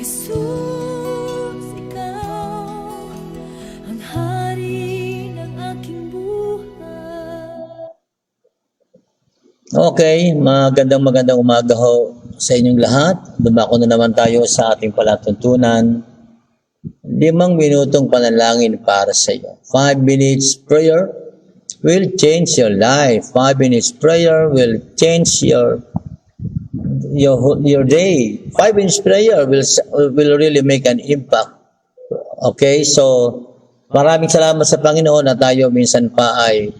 Jesus, ikaw ang hari ng aking buhay. Okay, magandang umaga ho sa inyong lahat. Dumako na naman tayo sa ating palatuntunan. 5 minutong panalangin para sa iyo. 5 minutes prayer will change your life. 5 minutes prayer will change your day. 5 minutes prayer will really make an impact. Okay, so maraming salamat sa Panginoon na tayo minsan pa ay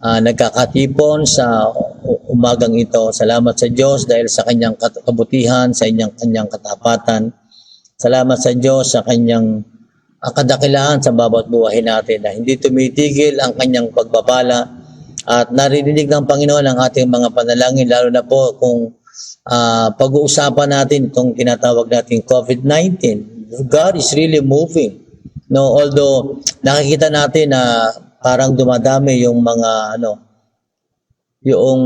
nagkakatipon sa umagang ito. Salamat sa Diyos dahil sa kanyang kabutihan, sa kanyang katapatan. Salamat sa Diyos sa kanyang kadakilaan sa bawat buhay natin na hindi tumitigil ang kanyang pagbabala at naririnig ng Panginoon ang ating mga panalangin, lalo na po kung pag-uusapan natin itong tinatawag nating COVID-19. God is really moving. No, although nakikita natin na parang dumadami yung mga yung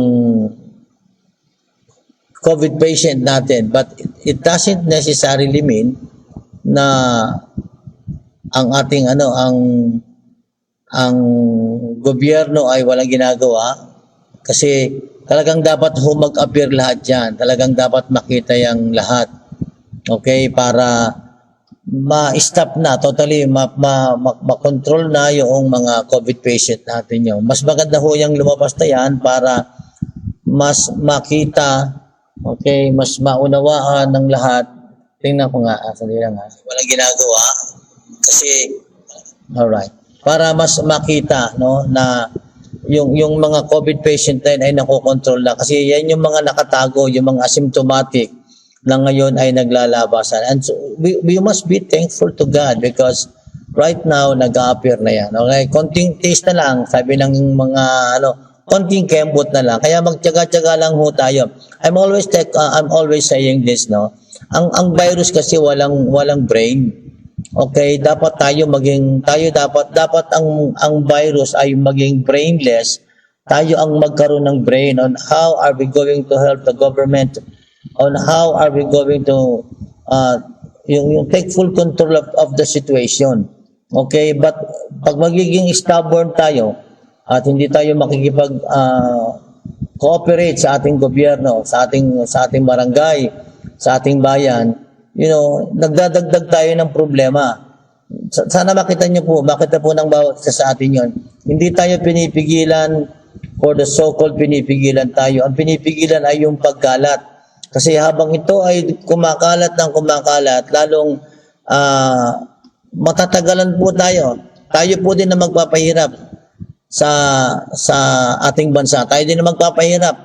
COVID patient natin, but it doesn't necessarily mean na ang ating ang gobyerno ay walang ginagawa, kasi talagang dapat mag-appear lahat yan. Talagang dapat makita yung lahat. Okay? Para ma-stop na, totally, ma-control na yung mga COVID patient natin yun. Mas maganda ho yung lumabas na yan para mas makita, okay, mas maunawaan ng lahat. Tingnan ko nga, sandali lang ha. Walang ginagawa. Kasi, alright. Para mas makita, no, na yung mga COVID patient ay nakokontrol na. Kasi yan yung mga nakatago, yung mga asymptomatic na ngayon ay naglalabasan. And so, we must be thankful to God because right now, nag-a-appear na yan. Okay? Konting taste na lang, sabi ng mga, konting kembot na lang. Kaya magtyaga-tyaga lang ho tayo. I'm always saying this, no? Ang virus kasi walang brain. Okay, dapat dapat ang virus ay maging brainless. Tayo ang magkaroon ng brain on how are we going to help the government, on how are we going to yung take full control of the situation. Okay, but pag magiging stubborn tayo at hindi tayo makikipag cooperate sa ating gobyerno, sa ating barangay, sa ating bayan, nagdadagdag tayo ng problema. Sana makita po ng bawat isa sa atin yon. Hindi tayo pinipigilan for the so-called pinipigilan tayo. Ang pinipigilan ay yung pagkalat. Kasi habang ito ay kumakalat, lalong matatagalan po tayo. Tayo po din na magpapahirap sa ating bansa. Tayo din na magpapahirap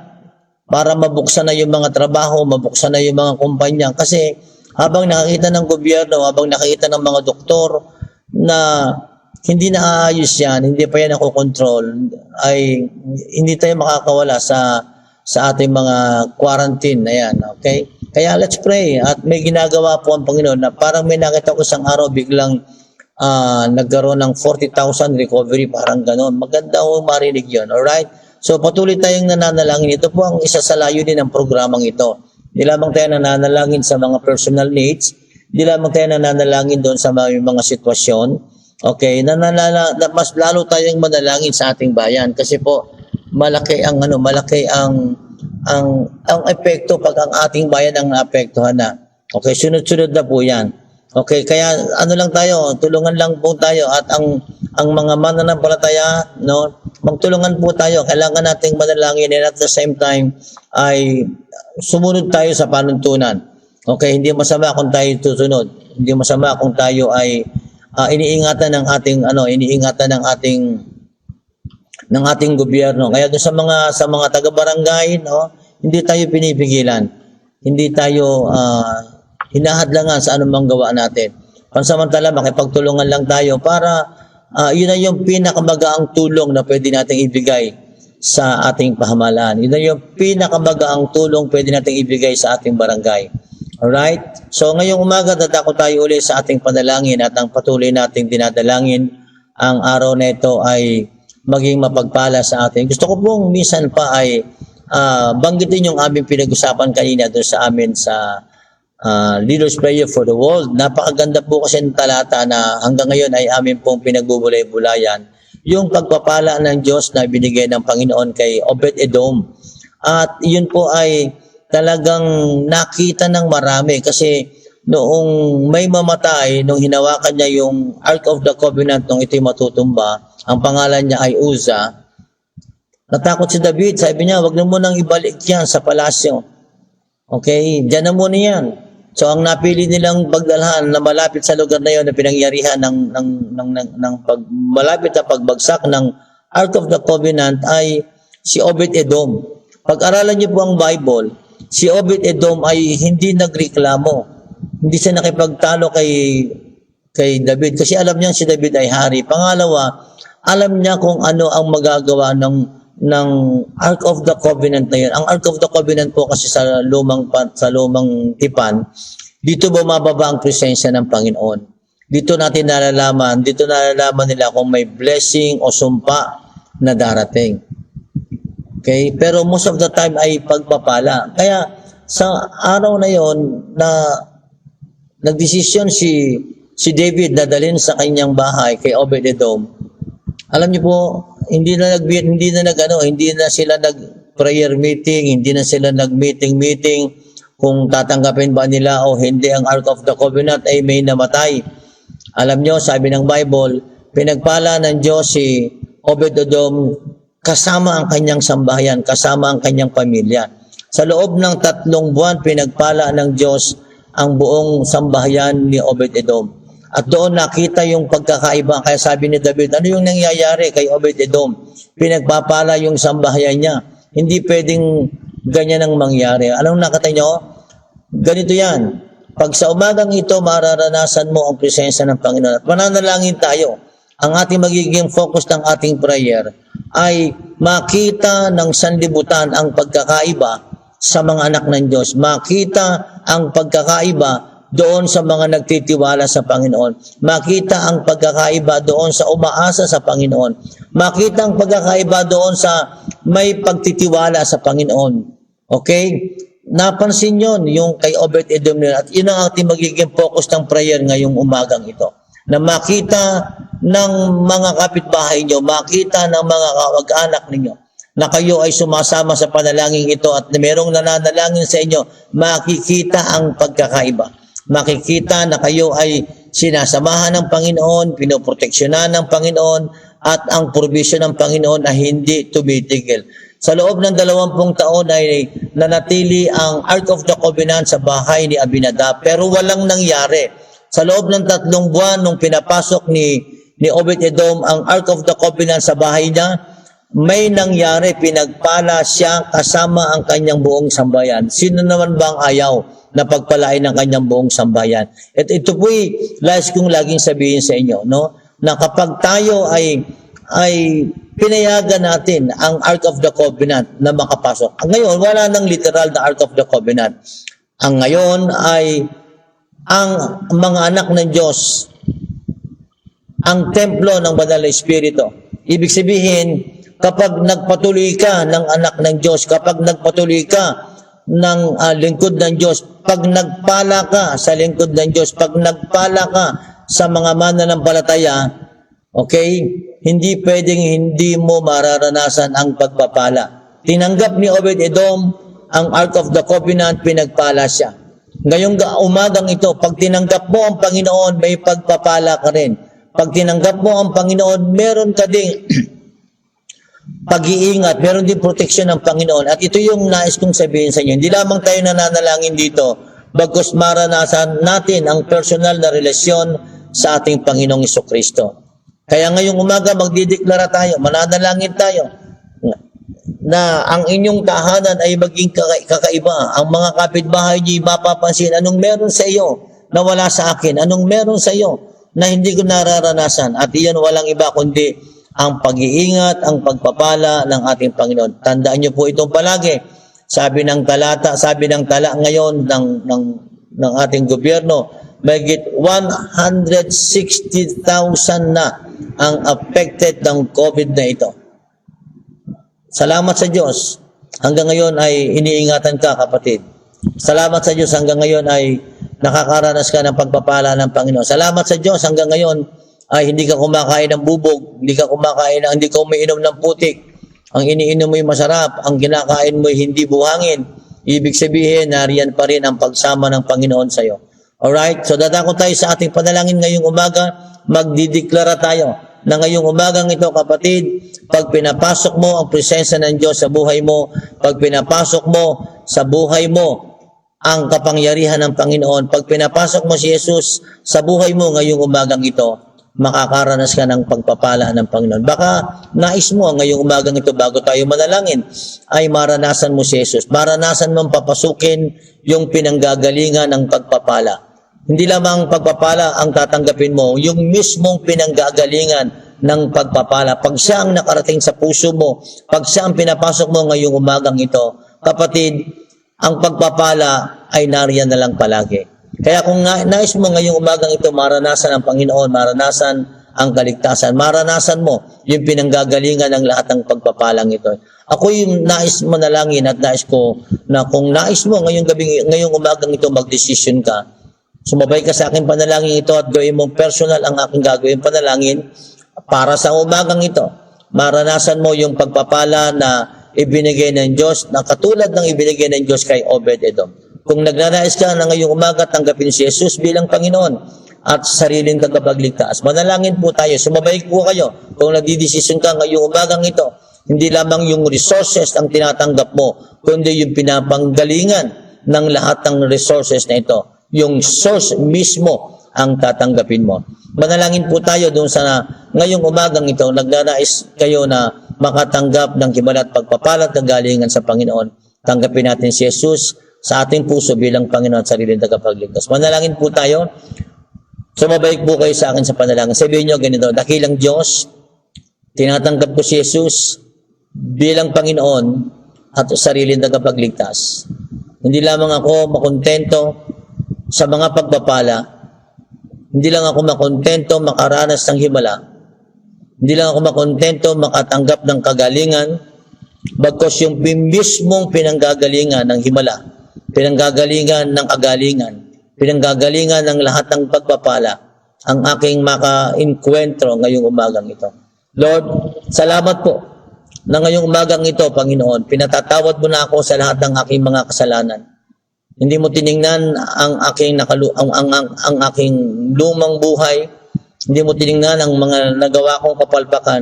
para mabuksan na yung mga trabaho, mabuksan na yung mga kumpanya. Kasi habang nakakita ng gobyerno, habang nakakita ng mga doktor na hindi naaayos yan, hindi pa yan nakokontrol, ay hindi tayo makakawala sa ating mga quarantine na yan. Okay? Kaya let's pray. At may ginagawa po ang Panginoon na parang may nakita ko isang araw biglang nagkaroon ng 40,000 recovery, parang gano'n. Maganda ho marinig yun. Alright? So patuloy tayong nananalangin. Ito po ang isa sa layunin ng programang ito. Di lamang tayo nananalangin sa mga personal needs, di lamang tayo nananalangin doon sa mga sitwasyon. Okay, mas lalo tayong manalangin sa ating bayan kasi po malaki ang epekto pag ang ating bayan ang naapektuhan na. Okay, sunod-sunod na po 'yan. Okay, kaya lang tayo, tulungan lang po tayo at ang mga mananampalataya, magtulungan po tayo. Kailangan nating manalangin and at the same time ay sumunod tayo sa panuntunan. Okay, hindi masama kung tayo tutunod. Hindi masama kung tayo ay iniingatan ng ating gobyerno. Kaya doon sa mga taga-barangay, hindi tayo pinipigilan. Hindi tayo hinahadlangan sa anumang gawa natin. Pansamantala, makipagtulungan lang tayo para yun na yung pinakamagaang tulong na pwede nating ibigay sa ating pamahalaan. Yun na yung pinakamagaang tulong pwede nating ibigay sa ating barangay. Alright? So ngayong umaga, dadako tayo ulit sa ating panalangin at ang patuloy nating dinadalangin ang araw na ito ay maging mapagpala sa atin. Gusto ko pong minsan pa ay banggitin yung aming pinag-usapan kanina doon sa amin sa Leaders Prayer for the World. Napakaganda po kasi ng talata na hanggang ngayon ay amin pong pinagbubulay-bulayan yung pagpapala ng Diyos na binigay ng Panginoon kay Obed-Edom. At yun po ay talagang nakita ng marami kasi noong may mamatay, nung hinawakan niya yung Ark of the Covenant, nung ito'y matutumba, ang pangalan niya ay Uza, natakot si David, sabi niya, wag na mo nang ibalik yan sa palasyo. Okay, diyan na muna yan. So ang napili nilang pagdalhan na malapit sa lugar na yon na pinangyarihan malapit na pagbagsak ng Ark of the Covenant ay si Obed-Edom. Pag-aralan niyo po ang Bible, si Obed-Edom ay hindi nagreklamo. Hindi siya nakipagtalo kay David kasi alam niya si David ay hari. Pangalawa, alam niya kung ano ang magagawa ng Ark of the Covenant na yun. Ang Ark of the Covenant po kasi sa lumang tipan, dito bumababa ang presensya ng Panginoon. Dito nalalaman nila kung may blessing o sumpa na darating. Okay? Pero most of the time ay pagpapala. Kaya sa araw na yon na nagdesisyon si David na dalhin sa kanyang bahay kay Obed-Edom, alam niyo po, hindi na sila nag-prayer meeting, hindi na sila nag-meeting kung tatanggapin ba nila o hindi ang Ark of the Covenant ay may namatay. Alam niyo, sabi ng Bible, pinagpala ng Diyos si Obed-Edom kasama ang kanyang sambahayan, kasama ang kanyang pamilya. Sa loob ng 3 buwan, pinagpala ng Diyos ang buong sambahayan ni Obed-Edom. At doon nakita yung pagkakaiba. Kaya sabi ni David, ano yung nangyayari kay Obed-Edom? Pinagpapala yung sambahayan niya. Hindi pwedeng ganyan ang mangyari. Anong nakita nyo? Ganito yan. Pag sa umagang ito, mararanasan mo ang presensya ng Panginoon. At mananalangin tayo. Ang ating magiging focus ng ating prayer ay makita ng sanlibutan ang pagkakaiba sa mga anak ng Diyos. Makita ang pagkakaiba doon sa mga nagtitiwala sa Panginoon. Makita ang pagkakaiba doon sa umaasa sa Panginoon. Makita ang pagkakaiba doon sa may pagtitiwala sa Panginoon. Okay? Napansin yon yung kay Obed-Edom nila. At yun ang ating magiging focus ng prayer ngayong umagang ito. Na makita ng mga kapitbahay nyo, makita ng mga kamag-anak ninyo, na kayo ay sumasama sa panalangin ito at merong nananalangin sa inyo, makikita ang pagkakaiba. Makikita na kayo ay sinasamahan ng Panginoon, pinoproteksyonan ng Panginoon, at ang provision ng Panginoon ay hindi tumitigil. Sa loob ng 20 taon ay nanatili ang Ark of the Covenant sa bahay ni Abinadab, pero walang nangyari. Sa loob ng 3 buwan nung pinapasok ni Obed-Edom ang Ark of the Covenant sa bahay niya, may nangyari, pinagpala siya kasama ang kanyang buong sambayan. Sino naman ba ang ayaw na pagpalain ng kanyang buong sambayan? At ito po'y last kong laging sabihin sa inyo, no? Na kapag tayo ay pinayagan natin ang Ark of the Covenant na makapasok. Ngayon, wala nang literal na Ark of the Covenant. Ang ngayon ay ang mga anak ng Diyos, ang templo ng Banal na Espiritu. Ibig sabihin, kapag nagpatuloy ka ng anak ng Diyos, kapag nagpatuloy ka ng lingkod ng Diyos, pag nagpala ka sa lingkod ng Diyos, pag nagpala ka sa mga mananampalataya, okay, hindi pwedeng hindi mo mararanasan ang pagpapala. Tinanggap ni Obed-Edom ang Ark of the Covenant, pinagpala siya. Ngayong umagang ito, pag tinanggap mo ang Panginoon, may pagpapala ka rin. Pag tinanggap mo ang Panginoon, meron ka ding pag-iingat, meron din proteksyon ng Panginoon. At ito yung nais kong sabihin sa inyo. Hindi lamang tayo nananalangin dito, bagkus maranasan natin ang personal na relasyon sa ating Panginoong Jesucristo. Kaya ngayong umaga magdideklara tayo, mananalangin tayo na ang inyong tahanan ay maging kakaiba. Ang mga kapitbahay niyo mapapansin anong meron sa iyo na wala sa akin, anong meron sa iyo na hindi ko nararanasan. At iyan walang iba kundi ang pag-iingat, ang pagpapala ng ating Panginoon. Tandaan niyo po itong palagi. Sabi ng tala ngayon ng ating gobyerno, mahigit 160,000 na ang affected ng COVID na ito. Salamat sa Diyos. Hanggang ngayon ay iniingatan ka, kapatid. Salamat sa Diyos hanggang ngayon ay nakakaranas ka ng pagpapala ng Panginoon. Salamat sa Diyos hanggang ngayon ay hindi ka kumakain ng bubog, hindi ka umiinom ng putik. Ang iniinom mo ay masarap, ang kinakain mo ay hindi buhangin. Ibig sabihin, nariyan pa rin ang pagsama ng Panginoon sa iyo. Alright? So dadako tayo sa ating panalangin ngayong umaga. Magdideklara tayo na ngayong umagang ito, kapatid, pag pinapasok mo ang presensya ng Diyos sa buhay mo, pag pinapasok mo sa buhay mo ang kapangyarihan ng Panginoon, pag pinapasok mo si Jesus sa buhay mo ngayong umagang ito, makakaranas ka ng pagpapala ng Panginoon. Baka nais mo ngayong umagang ito bago tayo manalangin ay maranasan mo si Jesus. Maranasan mong papasukin yung pinanggagalingan ng pagpapala. Hindi lamang pagpapala ang tatanggapin mo, yung mismong pinanggagalingan ng pagpapala. Pag siya ang nakarating sa puso mo, pag siya ang pinapasok mo ngayong umagang ito, kapatid, ang pagpapala ay nariyan na lang palagi. Kaya kung nais mo ngayong umagang ito, maranasan ang Panginoon, maranasan ang kaligtasan, maranasan mo yung pinanggagalingan ng lahat ng pagpapalang ito. Ako yung nais manalangin at nais ko na kung nais mo ngayong umagang ito, mag-decision ka. Sumabay ka sa aking panalangin ito at gawin mong personal ang aking gagawin panalangin para sa umagang ito. Maranasan mo yung pagpapala na ibinigay ng Diyos, na katulad ng ibinigay ng Diyos kay Obed-Edom. Kung nagnanais ka na ngayong umaga, tanggapin si Jesus bilang Panginoon at sariling tagapagligtas. Manalangin po tayo, sumabay po kayo. Kung nagdidesisyon ka ngayong umagang ito, hindi lamang yung resources ang tinatanggap mo, kundi yung pinapanggalingan ng lahat ng resources na ito. Yung source mismo ang tatanggapin mo. Manalangin po tayo doon sa ngayong umagang ito, nagnanais kayo na makatanggap ng himala at pagpapalat na galingan sa Panginoon. Tanggapin natin si Jesus sa ating puso bilang Panginoon at sariling tagapagligtas. Manalangin po tayo. Sumabay po kayo sa akin sa panalangin. Sabihin nyo ganito, dakilang Diyos, tinatanggap ko si Jesus bilang Panginoon at sariling tagapagligtas. Hindi lamang ako makontento sa mga pagpapala, hindi lang ako makontento makaranas ng himala, hindi lang ako makontento makatanggap ng kagalingan, bagkos yung mismong pinanggagalingan ng himala, pinanggagalingan ng kagalingan, pinanggagalingan ng lahat ng pagpapala, ang aking maka-inkwentro ngayong umagang ito. Lord, salamat po na ngayong umagang ito, Panginoon, pinatatawad mo na ako sa lahat ng aking mga kasalanan. Hindi mo tiningnan ang aking aking lumang buhay. Hindi mo tiningnan ang mga nagawa kong kapalpakan.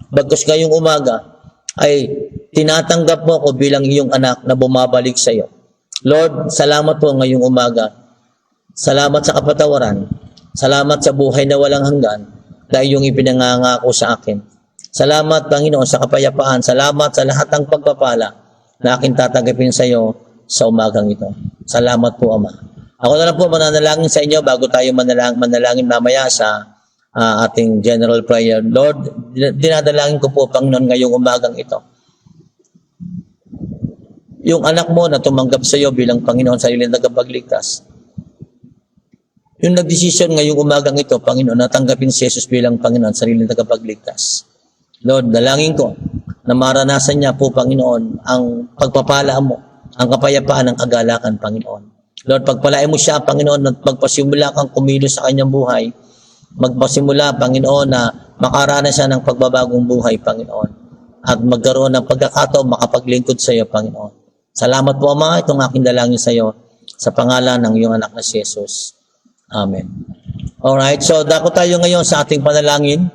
Bagkus ngayong umaga ay tinatanggap mo ko bilang iyong anak na bumabalik sa iyo. Lord, salamat po ngayong umaga. Salamat sa kapatawaran. Salamat sa buhay na walang hanggan na iyong ipinangangako sa akin. Salamat, Panginoon, sa kapayapaan. Salamat sa lahat ng pagpapala na aking tatanggapin sa iyo sa umagang ito. Salamat po, Ama. Ako na lang po mananalangin sa inyo bago tayo manalangin mamaya sa ating general prayer. Lord, dinadalangin ko po, Panginoon, ngayong umagang ito. Yung anak mo na tumanggap sa iyo bilang Panginoon sa sariling tagapagligtas. Yung nagdesisyon ngayong umagang ito, Panginoon, na tanggapin si Jesus bilang Panginoon sa sariling tagapagligtas. Lord, dalangin ko na maranasan niya po, Panginoon, ang pagpapala mo, ang kapayapaan ng kagalakan, Panginoon. Lord, pagpalain mo siya, Panginoon, at magpasimula kang kumilos sa kanyang buhay. Magpasimula, Panginoon, na makaranas siya ng pagbabagong buhay, Panginoon. At magkaroon ng pagkakataon makapaglingkod sa iyo, Panginoon. Salamat po, Ama, itong aking dalangin sa iyo sa pangalan ng iyong anak na si Jesus. Amen. Alright, so dako tayo ngayon sa ating panalangin.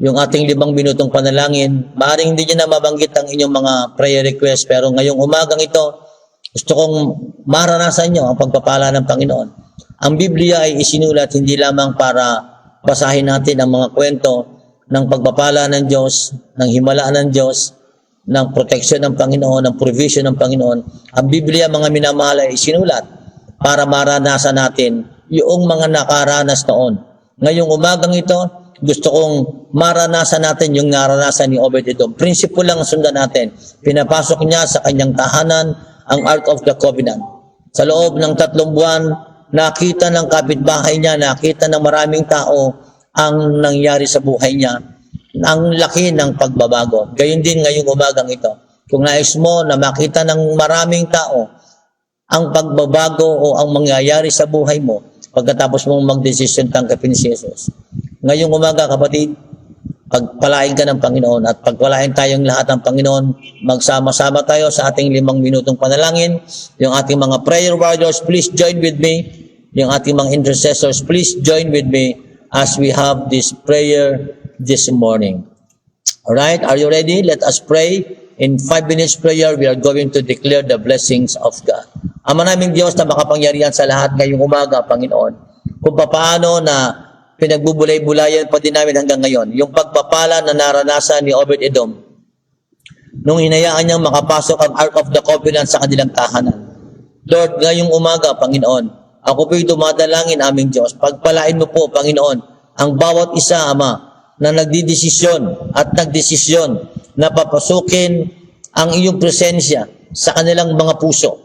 Yung ating 5 minutong panalangin, maaaring hindi nyo na mabanggit ang inyong mga prayer request, pero ngayong umagang ito, gusto kong maranasan nyo ang pagpapala ng Panginoon. Ang Biblia ay isinulat hindi lamang para basahin natin ang mga kwento ng pagpapala ng Diyos, ng himala ng Diyos, ng proteksyon ng Panginoon, ng provision ng Panginoon. Ang Biblia, mga minamahal, ay isinulat para maranasan natin yung mga nakaranas noon. Ngayong umagang ito, gusto kong maranasan natin yung naranasan ni Obed-Edom. Prinsipyo lang sundan natin. Pinapasok niya sa kanyang tahanan ang Ark of the Covenant. Sa loob ng 3 buwan, nakita ng kapitbahay niya, nakita ng maraming tao ang nangyari sa buhay niya. Ang laki ng pagbabago. Gayon din ngayong umagang ito. Kung nais mo na makita ng maraming tao ang pagbabago o ang mangyayari sa buhay mo pagkatapos mong magdesisyon tanggapin si Jesus. Ngayong umaga, kapatid, pagpalain ka ng Panginoon at pagpalain tayong lahat ng Panginoon, magsama-sama tayo sa ating 5 minutong panalangin. Yung ating mga prayer warriors, please join with me. Yung ating mga intercessors, please join with me as we have this prayer this morning. Alright, are you ready? Let us pray. In 5 minutes prayer, we are going to declare the blessings of God. Ama naming Diyos na makapangyarihan sa lahat ngayong umaga, Panginoon, kung paano na pinagbubulay-bulayan pa din namin hanggang ngayon. Yung pagpapala na naranasan ni Obed-Edom nung hinayaan niyang makapasok ang Ark of the Covenant sa kanilang tahanan. Lord, ngayong umaga, Panginoon, ako po'y dumadalangin aming Diyos. Pagpalain mo po, Panginoon, ang bawat isa, Ama, na nagdidesisyon at nagdesisyon na papasukin ang iyong presensya sa kanilang mga puso.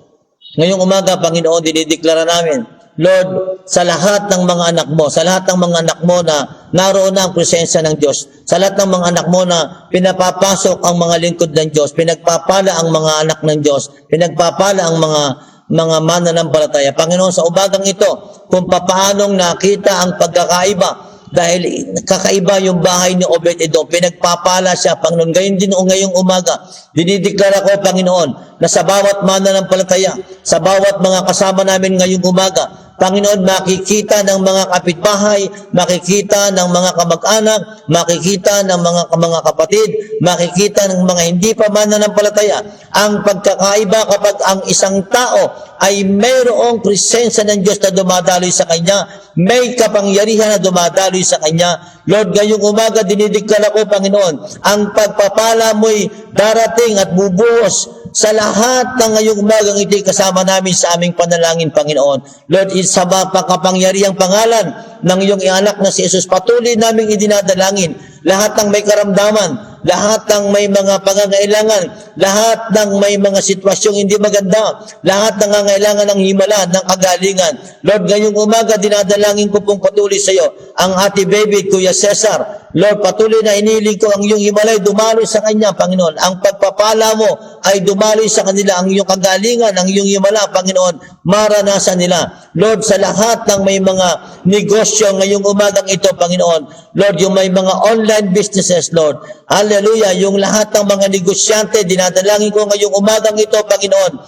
Ngayong umaga, Panginoon, dinideklara namin, Lord, sa lahat ng mga anak mo, sa lahat ng mga anak mo na naroon na ang presensya ng Diyos, sa lahat ng mga anak mo na pinapapasok ang mga lingkod ng Diyos, pinagpapala ang mga anak ng Diyos, pinagpapala ang mga mananampalataya. Panginoon, sa umagang ito, kung papaanong nakita ang pagkakaiba, dahil kakaiba yung bahay ni Obed-Edom, pinagpapala siya, Panginoon. Gayon din ngayong umaga, dinideklara ko, Panginoon, na sa bawat mananampalataya, sa bawat mga kasama namin ngayong umaga, Panginoon, makikita ng mga kapitbahay, makikita ng mga kamag-anak, makikita ng mga kapatid, makikita ng mga hindi pa mananampalataya ang pagkakaiba kapag ang isang tao ay mayroong presensya ng Diyos na dumadaloy sa kanya, may kapangyarihan na dumadaloy sa kanya. Lord, ngayong umaga dinideklara ko, Panginoon, ang pagpapala mo'y darating at bubuhos sa lahat ng ngayong umagang ito'y kasama namin sa aming panalangin, Panginoon. Lord, sa kapangyarihang pangalan ng iyong anak na si Jesus, patuloy naming idinadalangin lahat ng may karamdaman, lahat ng may mga pangangailangan, lahat ng may mga sitwasyong hindi maganda, lahat ng nangangailangan ng himala, ng kagalingan. Lord, ngayong umaga, dinadalangin ko pong patuloy sa iyo ang ate baby, Kuya Cesar. Lord, patuloy na iniling ko ang iyong himalay, dumaloy sa kanya, Panginoon. Ang pagpapala mo ay dumaloy sa kanila, ang iyong kagalingan, ang iyong himala, Panginoon, maranasan nila. Lord, sa lahat ng may mga negosyo ngayong umagang ito, Panginoon, Lord, yung may mga online businesses, Lord, hallelujah, yung lahat ng mga negosyante, dinadalangin ko ngayong umagang ito, Panginoon,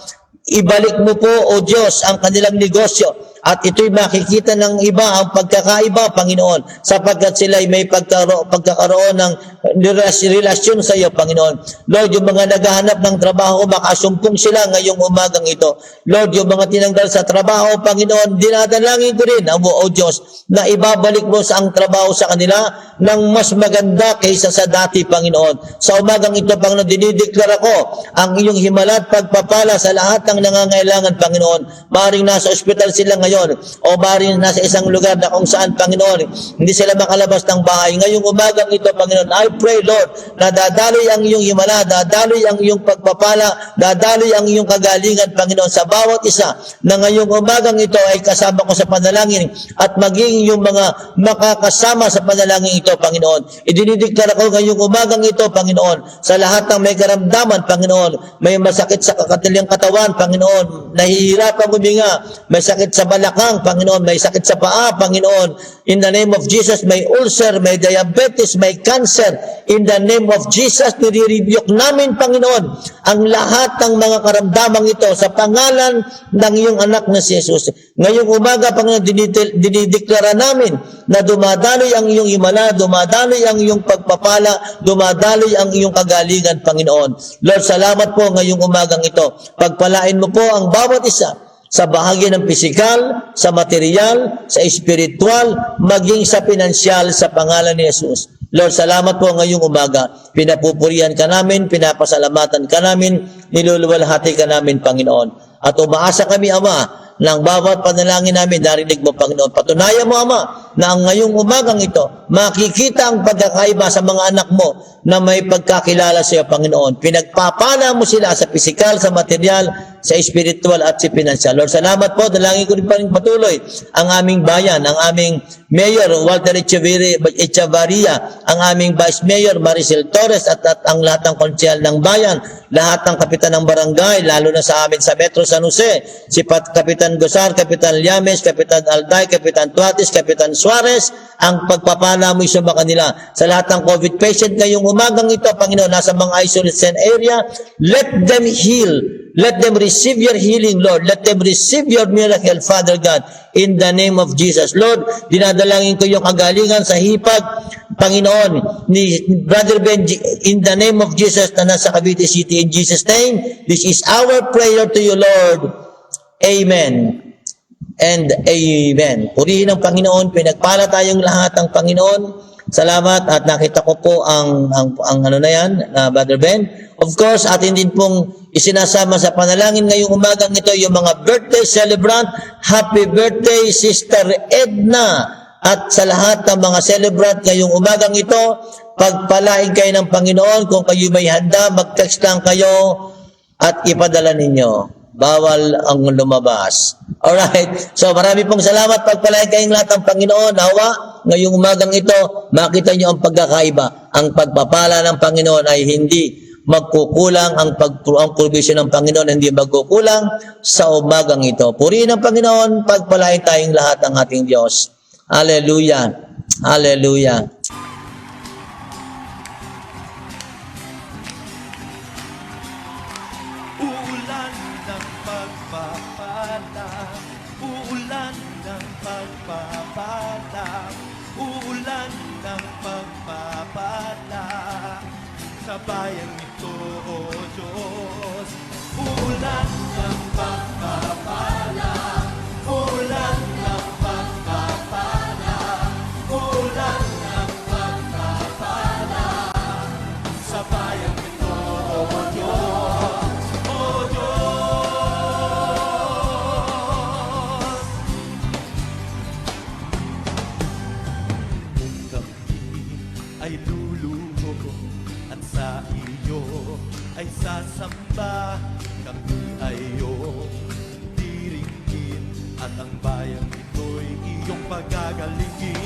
ibalik mo po, O Diyos, ang kanilang negosyo. At ito'y makikita ng iba, ang pagkakaiba, Panginoon, sapagkat sila'y may pagkakaroon ng relasyon sa iyo, Panginoon. Lord, yung mga naghahanap ng trabaho, makasumpong sila ngayong umagang ito. Lord, yung mga tinanggal sa trabaho, Panginoon, dinadalangin ko rin, O Diyos, na ibabalik mo sa ang trabaho sa kanila ng mas maganda kaysa sa dati, Panginoon. Sa umagang ito, Panginoon, dinideklara ko ang iyong himala at pagpapala sa lahat ng nangangailangan, Panginoon. Maaaring nasa ospital sila ngayon, o maaaring nasa isang lugar na kung saan, Panginoon, hindi sila makalabas ng bahay. Ngayong umagang ito, Panginoon, I pray, Lord, na dadaloy ang iyong himala, dadaloy ang iyong pagpapala, dadaloy ang iyong kagalingan, Panginoon, sa bawat isa na ngayong umagang ito ay kasama ko sa panalangin at maging yung mga makakasama sa panalangin ito, Panginoon. Idinideklara ko ngayong umagang ito, Panginoon, sa lahat ng may karamdaman, Panginoon, may masakit sa kakatilyang katawan, Panginoon, nahihirapan huminga, may sakit sa balakang, Panginoon, may sakit sa paa, Panginoon, in the name of Jesus, may ulcer, may diabetes, may cancer, in the name of Jesus, nire-rebuke namin, Panginoon, ang lahat ng mga karamdamang ito sa pangalan ng iyong anak na si Jesus. Ngayong umaga, Panginoon, dinideklara namin na dumadaloy ang iyong himala, dumadaloy ang iyong pagpapala, dumadaloy ang iyong kagalingan, Panginoon. Lord, salamat po ngayong umagang ito. Pagpalain mo po ang bawat isa sa bahagi ng pisikal, sa material, sa espiritual, maging sa pinansyal sa pangalan ni Jesus. Lord, salamat po ngayong umaga. Pinapupurihan ka namin, pinapasalamatan ka namin, niluluwalhati ka namin, Panginoon. At umaasa kami, Ama, ng bawat panalangin namin, narinig mo, Panginoon. Patunayan mo, Ama, na ang ngayong umagang ito, makikita ang pagkakaiba sa mga anak mo na may pagkakilala sa iyo, Panginoon. Pinagpapala mo sila sa pisikal, sa material, sa spiritual at sa financial. Lord, salamat po. Dalangin ko rin pa rin patuloy ang aming bayan, ang aming Mayor Walter Echevarria, ang aming Vice Mayor Maricel Torres at ang lahat ng konsyal ng bayan, lahat ng kapitan ng barangay, lalo na sa amin sa Metro San Jose, si Kapitan Gosar, Kapitan Llames, Kapitan Alday, Kapitan Tuatis, Kapitan Suarez, ang pagpapala mo sa kanila. Sa lahat ng COVID patient ngayong umagang ito, Panginoon, nasa mga isolation area, let them heal. Let them receive your healing, Lord. Let them receive your miracle, Father God, in the name of Jesus. Lord, dinadalangin ko yung kagalingan sa hipag, Panginoon, ni Brother Benji, in the name of Jesus na nasa Cavite City. In Jesus' name, this is our prayer to you, Lord. Amen and amen. Purihin ang Panginoon, pinagpala tayong lahat ng Panginoon. Salamat at nakita ko po ang ano na yan, Brother Ben. Of course, atin din pong isinasama sa panalangin ngayong umagang ito yung mga birthday celebrant. Happy birthday, Sister Edna. At sa lahat ng mga celebrant ngayong umagang ito, pagpalain kayo ng Panginoon. Kung kayo may handa, mag-text lang kayo at ipadala ninyo. Bawal ang lumabas. Alright. So marami pong salamat. Pagpalain kayong lahat ng Panginoon. Nawa, ngayong umagang ito, makita nyo ang pagkakaiba. Ang pagpapala ng Panginoon ay hindi magkukulang, ang provision ng Panginoon hindi magkukulang sa umagang ito. Purihin ang Panginoon, pagpalain tayong lahat ng ating Diyos. Hallelujah. Hallelujah. Uulan ng pagpapala, uulan ng pagpapala, uulan ng pagpapala sa bayan ito, O Diyos. Uulan ng pagpapala, uulan ng pagpapala, uulan ng pagpapala sa bayan ito, O Diyos. O Diyos. Kung kami ay luluho at sa iyo ay sasamba, kami ay iyong diringgin at ang bayang ito'y iyong pagagalingin.